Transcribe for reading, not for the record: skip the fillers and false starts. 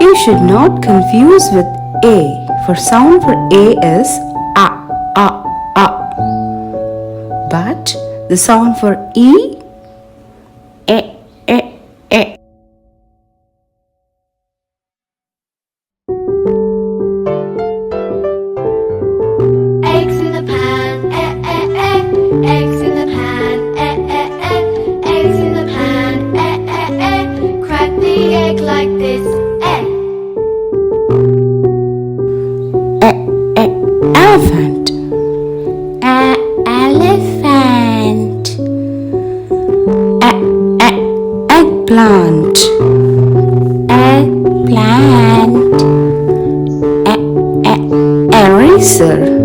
You should not confuse with A. For sound for A is A, A, A. But the sound for E, E, E, E. Eggs in the pan, eggs in the pan, eggs in the pan, crack the egg like this, E, E, elephant. Elephant. E, E, eggplant. Eggplant. E, E, eraser.